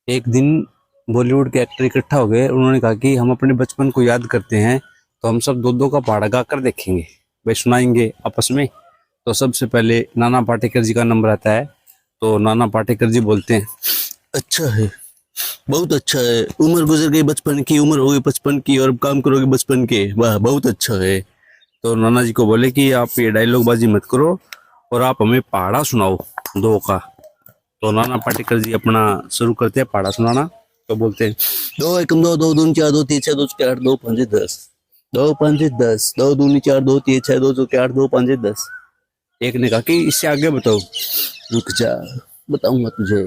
एक दिन बॉलीवुड के एक्टर इकट्ठा हो गए। उन्होंने कहा कि हम अपने बचपन को याद करते हैं, तो हम सब दो दो का पहाड़ा गा कर देखेंगे, भाई सुनाएंगे आपस में। तो सबसे पहले नाना पाटेकर जी का नंबर आता है। तो नाना पाटेकर जी बोलते हैं, अच्छा है, बहुत अच्छा है, उम्र गुजर गई बचपन की, उम्र हो गई बचपन की और अब काम करोगे बचपन के, वाह बहुत अच्छा है। तो नाना जी को बोले कि आप ये डायलॉग बाजी मत करो और आप हमें पहाड़ा सुनाओ दो का। तो नाना पाटेकर जी अपना शुरू करते हैं पहाड़ा सुनाना। तो बोलते हैं, दो एकम दो, दो दूनी चार, दो तीन छह, दो चौके आठ, दो पंजे दस, दो पंजे दस, दो दूनी चार, दो तीन छह, दो चौके आठ, दो पंजे दस। एक ने कहा कि इससे आगे बताओ। रुक जा, बताऊंगा तुझे।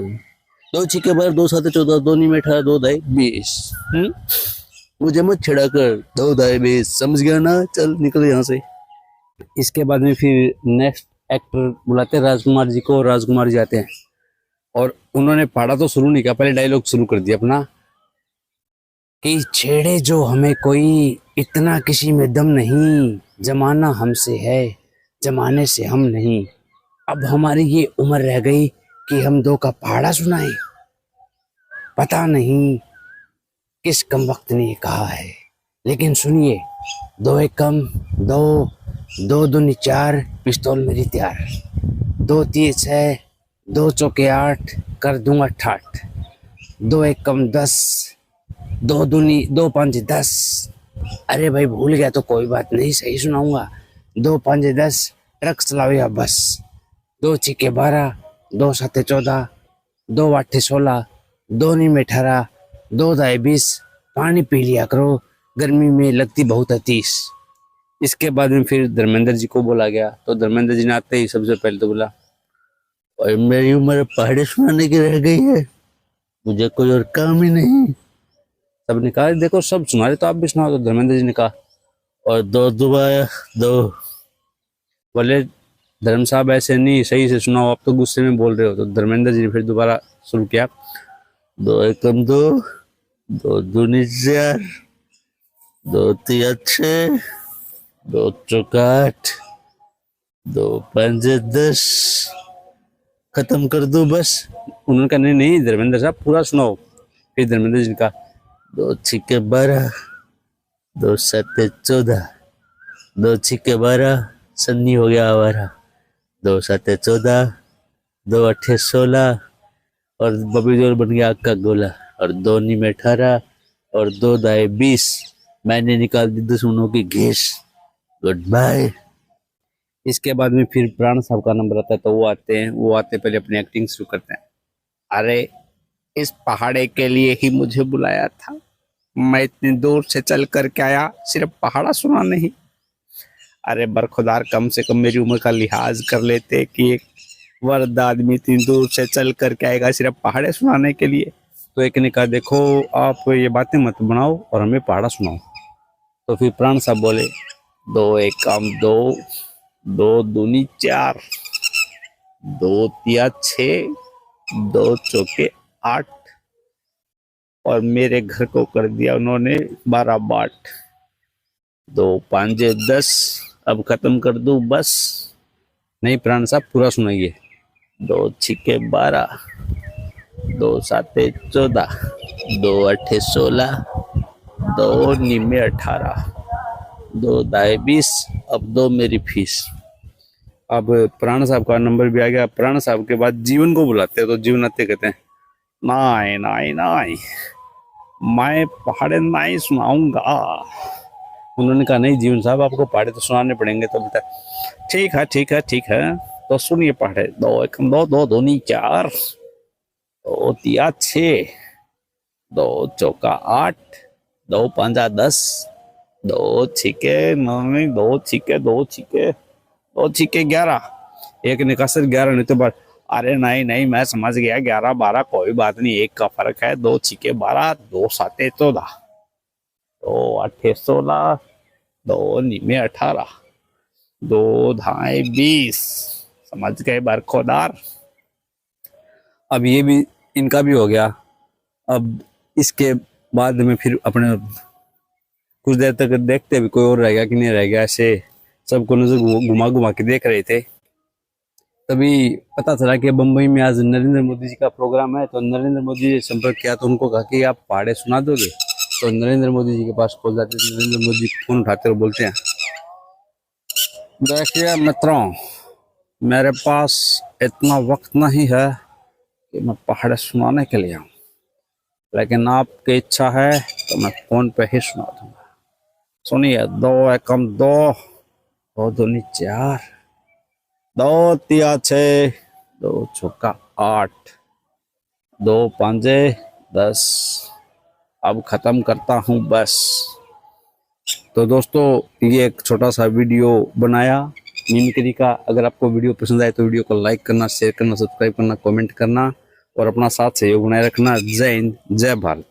दो छिक्के बार, दो सात 14, दो नी में 18, दो दाई 20। मुझे मत छिड़ा कर, दो दाई 20, समझ गया ना, चल निकल यहाँ से। इसके बाद में फिर नेक्स्ट एक्टर बुलाते हैं राजकुमार जी को। राजकुमार जी आते हैं और उन्होंने पढ़ा तो शुरू नहीं किया, पहले डायलॉग शुरू कर दिया अपना कि छेड़े जो हमें कोई, इतना किसी में दम नहीं, जमाना हमसे है, जमाने से हम नहीं। अब हमारी ये उम्र रह गई कि हम दो का पहाड़ा सुनाएं। पता नहीं किस कम वक्त ने ये कहा है, लेकिन सुनिए। दो एक कम दो, दो दूनी चार, पिस्तौल मेरी तैयार, दो तीन छह, दो चौके आठ, कर दूंगा ठाठ, दो एक कम 10, दो दूनी दो पाँच 10। अरे भाई भूल गया तो कोई बात नहीं, सही सुनाऊंगा। दो पाँच 10, ट्रक चलाओ या बस, दो छिक्के 12, दो साते 14, दो आठे 16, दो नी में 18, दो दाए 20। पानी पी लिया करो, गर्मी में लगती बहुत है 30। इसके बाद में फिर धर्मेंद्र जी को बोला गया। तो धर्मेंद्र जी ने आते ही सबसे पहले तो बोला, और मेरी उम्र पहाड़े सुनाने की रह गई है, मुझे कोई और काम ही नहीं। सबने कहा देखो सब सुना रहे तो आप भी सुनाओ। तो धर्मेंद्र जी ने कहा, और दो दुबारा दो। बोले धर्म साहब ऐसे नहीं, सही से सुनाओ, आप तो गुस्से में बोल रहे हो। तो धर्मेंद्र जी ने फिर दोबारा शुरू किया, दो एकम दो, दो दूनी चार, दो तिया छह, दो चौका आठ, दो पंजे 10, खत्म कर दो बस। उन्होंने कहा नहीं नहीं धर्मेंद्र साहब पूरा सुनाओ। फिर धर्मेंद्र जी ने कहा, दो छिक्के 12, दो सत्ते 14, दो छिक्के 12, सन्नी हो गया आवारा, दो सत्ते 14, दो अट्ठे 16, और बबी जोर बन गया आग का गोला, और दो नी में 18, और दो दाए 20। मैंने निकाल दी दुश्मनों की घेस, गुड बाय। इसके बाद में फिर प्राण साहब का नंबर आता है। तो वो आते पहले अपनी एक्टिंग शुरू करते हैं। अरे इस पहाड़े के लिए ही मुझे बुलाया था, मैं इतनी दूर से चल कर के आया सिर्फ पहाड़ा सुना नहीं। अरे बरखुदार कम से कम मेरी उम्र का लिहाज कर लेते कि एक वर्द आदमी इतनी दूर से चल कर के आएगा सिर्फ पहाड़े सुनाने के लिए। तो एक ने कहा देखो आप ये बातें मत बनाओ और हमें पहाड़ा सुनाओ। तो फिर प्राण साहब बोले, दो एक काम दो, दो दूनी चार, दो तिया 6, दो चौके 8, और मेरे घर को कर दिया उन्होंने 12 बाट, दो पांजे 10, अब खत्म कर दूं बस। नहीं प्राण साहब पूरा सुनाइए। दो छिक्के 12, दो साते 14, दो अट्ठे 16, दो नीमे 18, दो दाए 20, अब दो मेरी फीस। अब प्राण साहब का नंबर भी आ गया। प्राण साहब के बाद जीवन को बुलाते हैं। तो जीवन आते कहते हैं, नाई नाई नाई, मैं पहाड़े नाई सुनाऊंगा। उन्होंने कहा नहीं जीवन साहब आपको पहाड़े तो सुनाने पड़ेंगे। तो बोलता है ठीक है ठीक है ठीक है, तो सुनिए पहाड़े। दो एक दो, दो दूनी चार, दो तिया 6, दो चौका 8, दो पंजा 10, दो छिके 9, दो छिके 11। एक ने कहा सर 11 नहीं तो बार। अरे नहीं नहीं मैं समझ गया, 11 12 कोई बात नहीं, एक का फर्क है। दो छिके 12, दो साते 14, दो अट्ठे 16, दो नीमे 18, दो धाए 20। समझ गए बरखोदार। अब ये भी इनका भी हो गया। अब इसके बाद में फिर अपने कुछ देर तक देखते भी कोई और रह गया कि नहीं रह गया, ऐसे सबको नजर घुमा घुमा के देख रहे थे। तभी पता चला कि बम्बई में आज नरेंद्र मोदी जी का प्रोग्राम है, तो नरेंद्र मोदी जी से संपर्क किया तो उनको कहा कि आप पहाड़े सुना दोगे। तो नरेंद्र मोदी जी के पास कॉल जाते, नरेंद्र मोदी जी फोन उठाते और बोलते हैं, देखिए मित्रों, मेरे पास इतना वक्त नहीं है कि मैं पहाड़े सुनाने के लिए आऊँ, लेकिन आपकी इच्छा है तो मैं फोन पे ही सुना दूंगा। सुनिए, 2 एकम 2, 2 दूनी 4, 2 तिया 6, 2 चौका 8, 2 पांजे 10। अब खत्म करता हूँ बस। तो दोस्तों, ये एक छोटा सा वीडियो बनाया मिमिक्री का। अगर आपको वीडियो पसंद आए तो वीडियो को लाइक करना, शेयर करना, सब्सक्राइब करना, कमेंट करना और अपना साथ सहयोग बनाए रखना। जय हिंद, जय भारत।